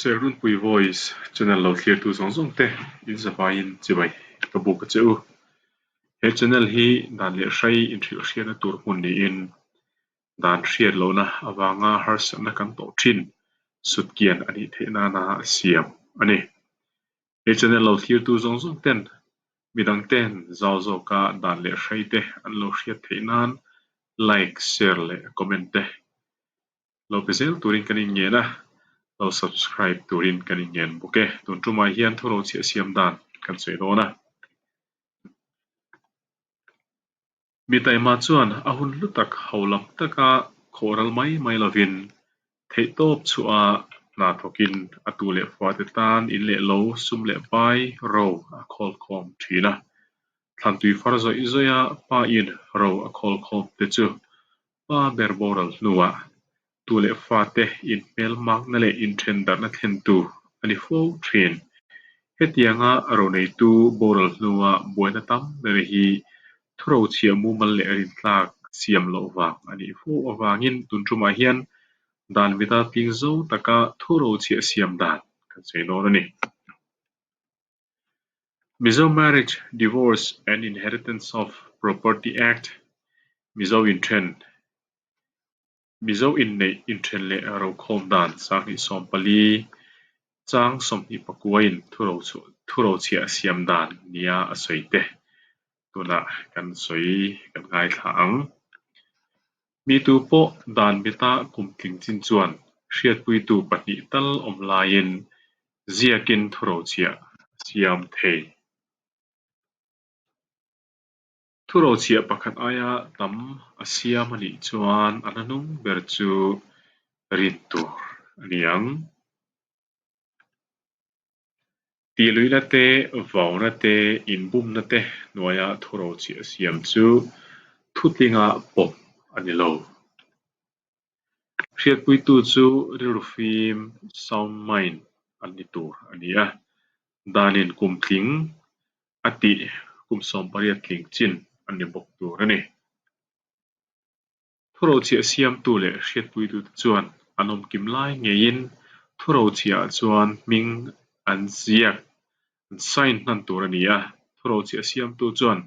Serun Pui Voice channel lo clear tu song song te in zabain chibai ka bu ka chu he channel hi dan le shai in thil hriat na tur mun ni in dan hriat lo na awanga hars na kan to thin sutkian ani theina na siam ani he channel lo clear tu song song ten midang ten zaw zaw ka dan le shai te an lo hriat theinan like share le comment te lo pesel turin kan in nge na lo subscribe turin kan in ngen buke tun tuma hian thuro chia siam dan kan sei do na mi tai ma chuan a hun lutak holam taka khoral mai lovin thei top chua na thokin atule fate tan in le lo sum le pai ro a khol khom thina than tui far zoi zoya pa in ro a khol khom te chu pa berboral nuwa tule fate in pel mak na le in tender na thlen tu ani fo thin hetianga ro nei tu boral nuwa boina tam bere hi thuro chia mu mal le rin tlak siam lo wang ani fu awangin tun tuma hian dan vita ting zo taka thuro chia siam dan kan sei no ni Mizo Marriage, Divorce and Inheritance of Property Act Mizo in trend Mizo in nei in trend le ro khom dan sang hi som pali chang som hi pakuain thuro chia siam dan nia asoite tuna kan soi kan ngai thang mi tu po dan beta kum tling chin chuan hriat pui tu pahnih tal om lain ziakin thuro chia siam thei thuro chia pakhat aya tam asiam ani chuan ananung ber chu rin tur aniang ti luina te vauna te inbum na te noya thuro chia siam chu thutlinga pom ani lo hriat pui tu chu rilfim sound mind ani tur ania danin kum tling ati kum som pariat tling chin ani bok tur ani thuro chia siam tu le hriat pui tu chuan anom kim lai ngein thuro chia chuan ming an ziak an sign nan tur ania thuro chia siam tu chuan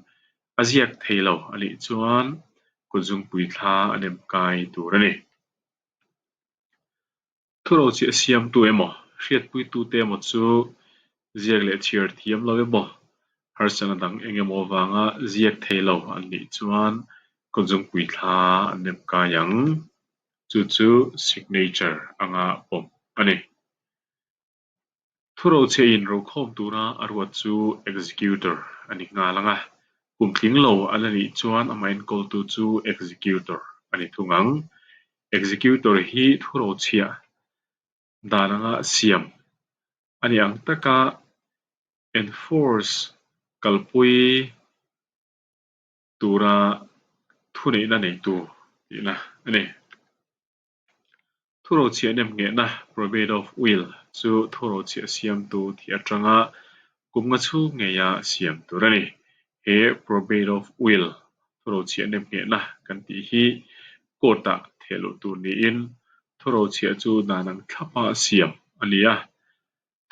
aziak theilo ani chuan kuzung pui thla anem kai tur ani thuro chia siam tu emo hriat pui tu te mo chu ziak le thiar thiam lo emo harsana dang engemaw wanga ziak theilo an ni chuan kuzung pui thla anem kayang chu signature anga pom ani thuro che in ro khom tura arwat chu executor ani nga langa kumtling lo alani chuan amain kol tu chu executor ani thungang executor hi thuro chia dananga siam ani ang taka enforce kalpui tura thunei na nei tu ina ani thuro chia nem nge na probate of will chu thuro chia siam tu thi atanga kumnga chu nge ya siam turani he probate of will thuro chia nem nge na kan ti hi kota thelu tu ni in thuro chia chu danang thapa siam ania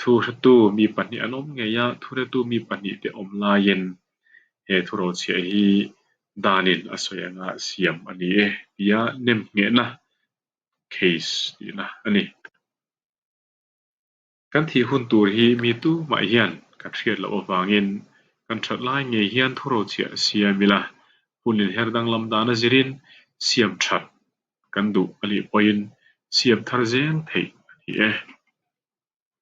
thu tu mi pahnih anom nge ya thu tu mi pahnih te om lain he thuro chia hi danin asoyanga siam ani e ya nem nge na case na ani kan thi hun tur hi mi tu mai hian ka thriat lo awangin kan that lai nge hian thuro chia siamila punin herdang lam dana zirin siam that kan du ali poin siam thar zeng thei ani e